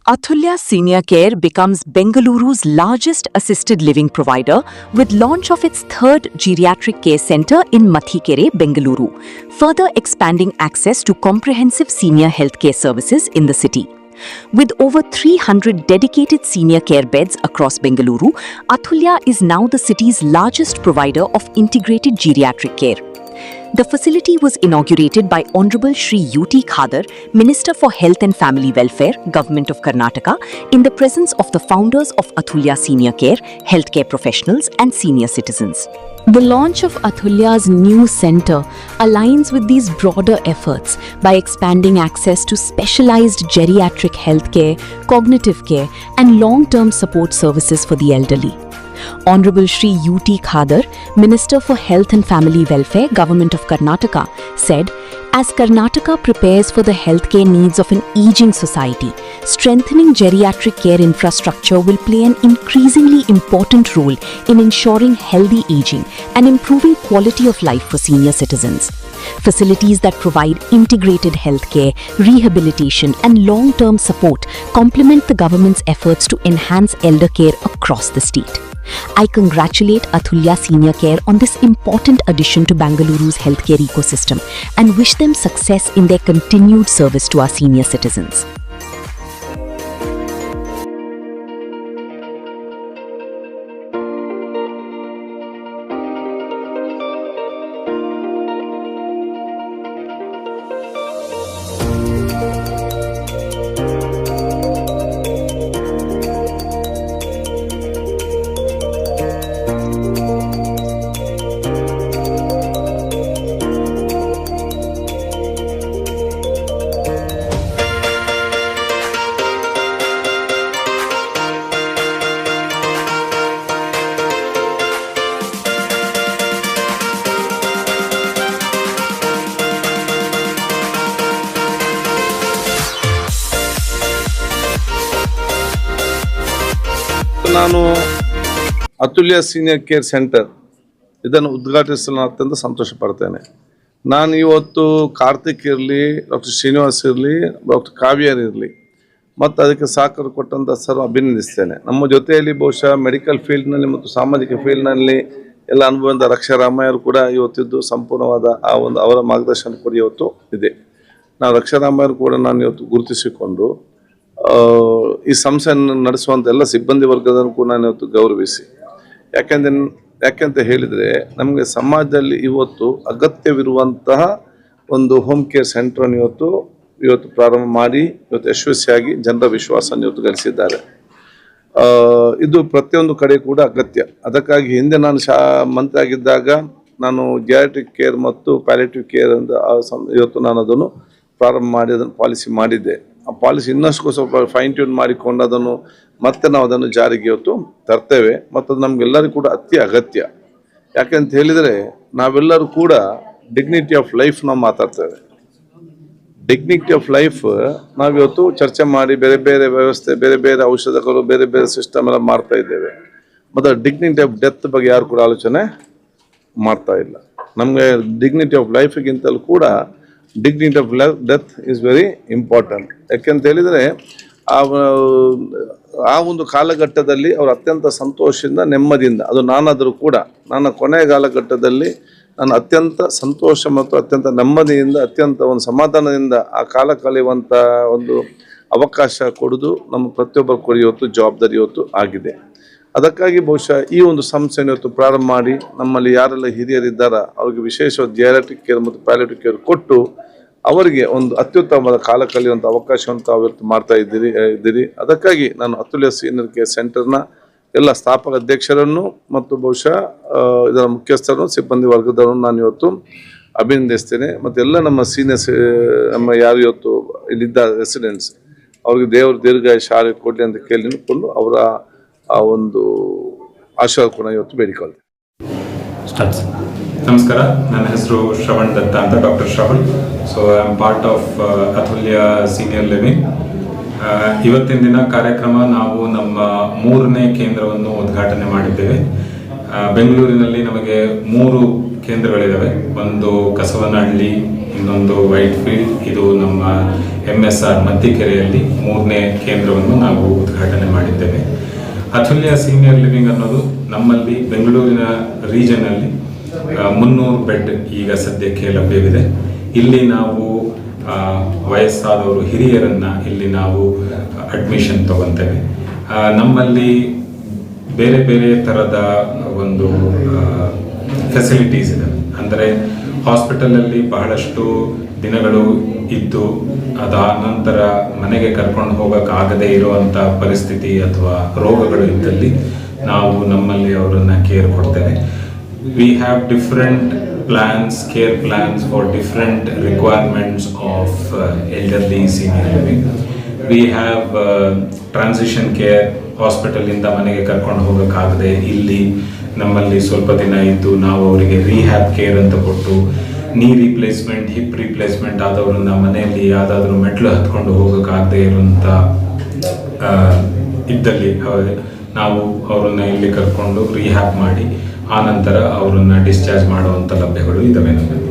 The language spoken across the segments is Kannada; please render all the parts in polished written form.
Atulya Senior Care becomes Bengaluru's largest assisted living provider with launch of its third geriatric care center in Mathikere, Bengaluru, further expanding access to comprehensive senior healthcare services in the city. With over 300 dedicated senior care beds across Bengaluru, Atulya is now the city's largest provider of integrated geriatric care. The facility was inaugurated by Honorable Shri U.T. Khadar, Minister for Health and Family Welfare, Government of Karnataka, in the presence of the founders of Atulya Senior Care, healthcare professionals and senior citizens. The launch of Atulya's new center aligns with these broader efforts by expanding access to specialized geriatric healthcare, cognitive care, and long-term support services for the elderly. Honorable Shri U.T. Khadar, Minister for Health and Family Welfare, Government of Karnataka, said, "As Karnataka prepares for the healthcare needs of an aging society, strengthening geriatric care infrastructure will play an increasingly important role in ensuring healthy aging and improving quality of life for senior citizens. Facilities that provide integrated healthcare, rehabilitation, and long-term support complement the government's efforts to enhance elder care across the state. I congratulate Atulya Senior Care on this important addition to Bengaluru's healthcare ecosystem and wish them success in their continued service to our senior citizens." ನಾನು ಅತುಲ್ಯ ಸೀನಿಯರ್ ಕೇರ್ ಸೆಂಟರ್ ಇದನ್ನು ಉದ್ಘಾಟಿಸಲು ಅತ್ಯಂತ ಸಂತೋಷ ಪಡ್ತೇನೆ. ನಾನು ಇವತ್ತು ಕಾರ್ತಿಕ್ ಇರಲಿ, ಡಾಕ್ಟರ್ ಶ್ರೀನಿವಾಸ್ ಇರಲಿ, ಡಾಕ್ಟರ್ ಕಾವ್ಯರ್ ಇರಲಿ ಮತ್ತು ಅದಕ್ಕೆ ಸಹಕಾರ ಕೊಟ್ಟಂಥ ಸರ್ವ ಅಭಿನಂದಿಸ್ತೇನೆ. ನಮ್ಮ ಜೊತೆಯಲ್ಲಿ ಬಹುಶಃ ಮೆಡಿಕಲ್ ಫೀಲ್ಡ್ನಲ್ಲಿ ಮತ್ತು ಸಾಮಾಜಿಕ ಫೀಲ್ಡ್ನಲ್ಲಿ ಎಲ್ಲ ಅನುಭವದ ರಕ್ಷಾರಾಮಯ್ಯರು ಕೂಡ ಇವತ್ತಿದ್ದು ಸಂಪೂರ್ಣವಾದ ಆ ಒಂದು ಅವರ ಮಾರ್ಗದರ್ಶನ ಕೂಡ ಇವತ್ತು ಇದೆ. ನಾವು ರಕ್ಷಾರಾಮಯ್ಯರು ಕೂಡ ನಾನು ಇವತ್ತು ಗುರುತಿಸಿಕೊಂಡು ಈ ಸಂಸ್ಥೆಯನ್ನು ನಡೆಸುವಂಥ ಎಲ್ಲ ಸಿಬ್ಬಂದಿ ವರ್ಗದನ್ನು ಕೂಡ ನಾನು ಇವತ್ತು ಗೌರವಿಸಿ, ಯಾಕೆಂತ ಹೇಳಿದರೆ ನಮಗೆ ಸಮಾಜದಲ್ಲಿ ಇವತ್ತು ಅಗತ್ಯವಿರುವಂತಹ ಒಂದು ಹೋಮ್ ಕೇರ್ ಸೆಂಟ್ರನ್ನು ಇವತ್ತು ಪ್ರಾರಂಭ ಮಾಡಿ ಇವತ್ತು ಯಶಸ್ವಿಯಾಗಿ ಜನರ ವಿಶ್ವಾಸವನ್ನು ಇವತ್ತು ಗಳಿಸಿದ್ದಾರೆ. ಇದು ಪ್ರತಿಯೊಂದು ಕಡೆ ಕೂಡ ಅಗತ್ಯ. ಅದಕ್ಕಾಗಿ ಹಿಂದೆ ನಾನು ಮಂತ್ರಿ ಆಗಿದ್ದಾಗ ನಾನು ಜಿಯಾಟ್ರಿಕ್ ಕೇರ್ ಮತ್ತು ಪ್ಯಾಲಿಯೇಟಿವ್ ಕೇರ್ ಅಂತ ಇವತ್ತು ನಾನು ಅದನ್ನು ಪ್ರಾರಂಭ ಮಾಡಿ ಅದನ್ನು ಪಾಲಿಸಿ ಮಾಡಿದ್ದೆ. ಆ ಪಾಲಿಸಿ ಇನ್ನಷ್ಟು ಸ್ವಲ್ಪ ಫೈನ್ ಟ್ಯೂನ್ ಮಾಡಿಕೊಂಡು ಅದನ್ನು ಮತ್ತೆ ನಾವು ಅದನ್ನು ಜಾರಿಗೆ ಇವತ್ತು ತರ್ತೇವೆ ಮತ್ತು ಅದು ನಮಗೆಲ್ಲರಿಗೂ ಕೂಡ ಅತಿ ಅಗತ್ಯ. ಯಾಕೆಂತ ಹೇಳಿದರೆ ನಾವೆಲ್ಲರೂ ಕೂಡ ಡಿಗ್ನಿಟಿ ಆಫ್ ಲೈಫ್ ನಾವು ಮಾತಾಡ್ತೇವೆ. ಡಿಗ್ನಿಟಿ ಆಫ್ ಲೈಫ್ ನಾವಿವತ್ತು ಚರ್ಚೆ ಮಾಡಿ ಬೇರೆ ಬೇರೆ ವ್ಯವಸ್ಥೆ, ಬೇರೆ ಬೇರೆ ಔಷಧಗಳು, ಬೇರೆ ಬೇರೆ ಸಿಸ್ಟಮ್ ಎಲ್ಲ ಮಾಡ್ತಾ ಇದ್ದೇವೆ. ಮತ್ತು ಡಿಗ್ನಿಟಿ ಆಫ್ ಡೆತ್ ಬಗ್ಗೆ ಯಾರು ಕೂಡ ಆಲೋಚನೆ ಮಾಡ್ತಾ ಇಲ್ಲ. ನಮಗೆ ಡಿಗ್ನಿಟಿ ಆಫ್ ಲೈಫ್ಗಿಂತಲೂ ಕೂಡ dignity of death is very important. ಯಾಕೆಂತ ಹೇಳಿದರೆ ಆ ಒಂದು ಕಾಲಘಟ್ಟದಲ್ಲಿ ಅವರು ಅತ್ಯಂತ ಸಂತೋಷದಿಂದ, ನೆಮ್ಮದಿಯಿಂದ, ಅದು ನಾನಾದರೂ ಕೂಡ ನನ್ನ ಕೊನೆಯ ಕಾಲಘಟ್ಟದಲ್ಲಿ ನಾನು ಅತ್ಯಂತ ಸಂತೋಷ ಮತ್ತು ಅತ್ಯಂತ ನೆಮ್ಮದಿಯಿಂದ, ಅತ್ಯಂತ ಒಂದು ಸಮಾಧಾನದಿಂದ ಆ ಕಾಲ ಕಳೆಯುವಂಥ ಒಂದು ಅವಕಾಶ ಕೊಡೋದು ನಮ್ಮ ಪ್ರತಿಯೊಬ್ಬರು ಕೂಡ ಇವತ್ತು ಜವಾಬ್ದಾರಿ ಇವತ್ತು ಆಗಿದೆ. ಅದಕ್ಕಾಗಿ ಬಹುಶಃ ಈ ಒಂದು ಸಂಸ್ಥೆಯನ್ನು ಇವತ್ತು ಪ್ರಾರಂಭ ಮಾಡಿ ನಮ್ಮಲ್ಲಿ ಯಾರೆಲ್ಲ ಹಿರಿಯರಿದ್ದಾರ ಅವ್ರಿಗೆ ವಿಶೇಷವಾದ ಜಿಯಾಟ್ರಿಕ್ ಕೇರ್ ಮತ್ತು ಪ್ಯಾಲಿಯೇಟಿವ್ ಕೇರ್ ಕೊಟ್ಟು ಅವರಿಗೆ ಒಂದು ಅತ್ಯುತ್ತಮವಾದ ಕಾಲ ಕಳೆಯುವಂಥ ಅವಕಾಶವನ್ನು ತಾವು ಇವತ್ತು ಮಾಡ್ತಾ ಇದ್ದೀರಿ. ಅದಕ್ಕಾಗಿ ನಾನು ಅತುಲ್ಯ ಸೀನಿಯರ್ ಕೇರ್ ಸೆಂಟರ್ನ ಎಲ್ಲ ಸ್ಥಾಪಕ ಅಧ್ಯಕ್ಷರನ್ನು ಮತ್ತು ಬಹುಶಃ ಇದರ ಮುಖ್ಯಸ್ಥರನ್ನು, ಸಿಬ್ಬಂದಿ ವರ್ಗದವರನ್ನು ನಾನು ಇವತ್ತು ಅಭಿನಂದಿಸ್ತೇನೆ. ಮತ್ತು ಎಲ್ಲ ನಮ್ಮ ಸೀನಿಯರ್ಸ್, ನಮ್ಮ ಯಾರು ಇವತ್ತು ಇಲ್ಲಿದ್ದ ರೆಸಿಡೆಂಟ್ಸ್, ಅವ್ರಿಗೆ ದೇವರು ದೀರ್ಘಾಯುಷ್ಯ ಆರೋಗ್ಯ ಕೊಡಲಿ ಅಂತ ಕೇಳಿಕೊಂಡು ಅವರ ಆ ಒಂದು ಆಶೀರ್ವಾದ ಕೂಡ ಇವತ್ತು ಬೇಡಿಕೊಳ್ಳಿ. ನಮಸ್ಕಾರ, ನನ್ನ ಹೆಸರು ಶ್ರವಣ್ ದತ್ತ ಅಂತ, doctor Shravan. So I am part of Atulya senior living. ಇವತ್ತಿನ ದಿನ ಕಾರ್ಯಕ್ರಮ ನಾವು ನಮ್ಮ 3ನೇ ಕೇಂದ್ರವನ್ನು ಉದ್ಘಾಟನೆ ಮಾಡಿದ್ದೇವೆ. ಬೆಂಗಳೂರಿನಲ್ಲಿ ನಮಗೆ 3 ಕೇಂದ್ರಗಳಿದ್ದಾವೆ. ಒಂದು ಕಸವನಹಳ್ಳಿ, ಇನ್ನೊಂದು ವೈಟ್ ಫೀಲ್ಡ್. ಇದು ನಮ್ಮ MSR ಮತ್ತಿಕೆರೆಯಲ್ಲಿ 3ನೇ ಕೇಂದ್ರವನ್ನು ನಾವು ಉದ್ಘಾಟನೆ ಮಾಡಿದ್ದೇವೆ. ಅತುಲ್ಯ ಸೀನಿಯರ್ ಲಿವಿಂಗ್ ಅನ್ನೋದು ನಮ್ಮಲ್ಲಿ ಬೆಂಗಳೂರಿನ ರೀಜನಲ್ಲಿ 300 ಬೆಡ್ ಈಗ ಸದ್ಯಕ್ಕೆ ಲಭ್ಯವಿದೆ. ಇಲ್ಲಿ ನಾವು ವಯಸ್ಸಾದವರು ಹಿರಿಯರನ್ನು ಇಲ್ಲಿ ನಾವು ಅಡ್ಮಿಷನ್ ತಗೊತೇವೆ. ನಮ್ಮಲ್ಲಿ ಬೇರೆ ಬೇರೆ ಥರದ ಒಂದು ಫೆಸಿಲಿಟೀಸ್ ಇದೆ. ಅಂದರೆ ಹಾಸ್ಪಿಟಲಲ್ಲಿ ಬಹಳಷ್ಟು ದಿನಗಳು ಇದ್ದು ಅದಾದ ನಂತರ ಮನೆಗೆ ಕರ್ಕೊಂಡು ಹೋಗೋಕ್ಕಾಗದೇ ಇರುವಂಥ ಪರಿಸ್ಥಿತಿ ಅಥವಾ ರೋಗಗಳು ಇದ್ದಲ್ಲಿ ನಾವು ನಮ್ಮಲ್ಲಿ ಅವರನ್ನು ಕೇರ್ ಕೊಡ್ತೇವೆ. We have different plans, care plans for different requirements of elderly senior living. We have transition care, hospital ಇಂದ ಮನೆಗೆ ಕರ್ಕೊಂಡು ಹೋಗೋಕ್ಕಾಗದೆ ಇಲ್ಲಿ ನಮ್ಮಲ್ಲಿ ಸ್ವಲ್ಪ ದಿನ ಇದ್ದು ನಾವು ಅವರಿಗೆ ರಿಹ್ಯಾಬ್ ಕೇರ್ ಅಂತ ಕೊಟ್ಟು, ನೀ ರಿಪ್ಲೇಸ್ಮೆಂಟ್, ಹಿಪ್ ರಿಪ್ಲೇಸ್ಮೆಂಟ್ ಆದವ್ರನ್ನ ಮನೆಯಲ್ಲಿ ಯಾವುದಾದ್ರೂ ಮೆಟ್ಲು ಹತ್ಕೊಂಡು ಹೋಗೋಕ್ಕಾಗದೆ ಇರುವಂಥ ಇದ್ದಲ್ಲಿ ನಾವು ಅವರನ್ನು ಇಲ್ಲಿ ಕರ್ಕೊಂಡು ರಿಹ್ಯಾಬ್ ಮಾಡಿ ಆನಂತರ ಅವರನ್ನು ಡಿಸ್ಚಾರ್ಜ್ ಮಾಡುವಂಥ ಲಭ್ಯಗಳು ಇದ್ದಾವೆ ನಮ್ಮಲ್ಲಿ.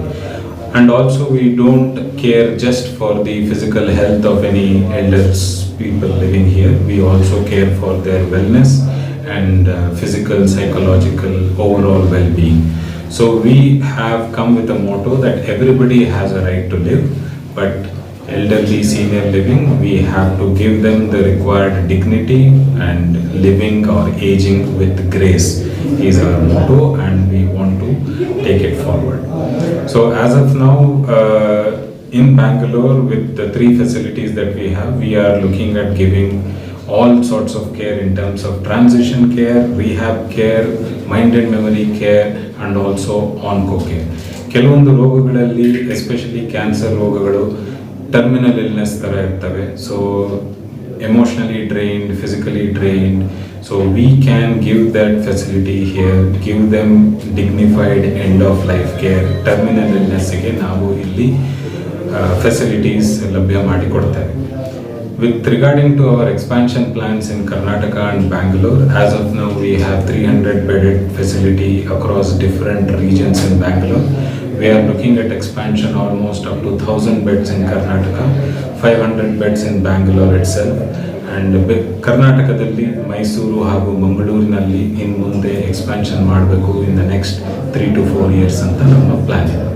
And also we don't care just for the physical health of any elders people living here. We also care for there wellness and physical, psychological, overall well-being. So we have come with a motto that everybody has a right to live, but elderly senior living, we have to give them the required dignity and living or aging with grace is our motto, and we want to take it forward. So as of now, in Bangalore, with the 3 facilities that we are looking at giving all sorts of care in terms of transition care, rehab care, mind and memory care, and also onco care. ಕೆಲವೊಂದು ರೋಗಗಳಲ್ಲಿ, ಎಸ್ಪೆಷಲಿ ಕ್ಯಾನ್ಸರ್ ರೋಗಗಳು ಟರ್ಮಿನಲ್ ಇಲ್ನೆಸ್ ಥರ ಇರ್ತವೆ. So emotionally drained, physically drained. So we can give that facility here, give them dignified end of life care. Terminal ಇಲ್ನೆಸ್ಸಿಗೆ ನಾವು ಇಲ್ಲಿ ಫೆಸಿಲಿಟೀಸ್ ಲಭ್ಯ ಮಾಡಿಕೊಡ್ತೇವೆ. With regarding to our expansion plans in Karnataka and Bangalore, as of now we have 300 bedded facility across different regions in Bangalore. We are looking at expansion almost up to 1000 beds in Karnataka, 500 beds in Bangalore itself, and Karnatakadalli Mysuru ಹಾಗೂ ಮಂಗಳೂರಿನಲ್ಲಿ ಇನ್ನು ಮುಂದೆ ಎಕ್ಸ್ಪಾನ್ಷನ್ ಮಾಡಬೇಕು in the next 3 to 4 years ಅಂತ ನಮ್ಮ ಪ್ಲಾನ್ ಇದೆ.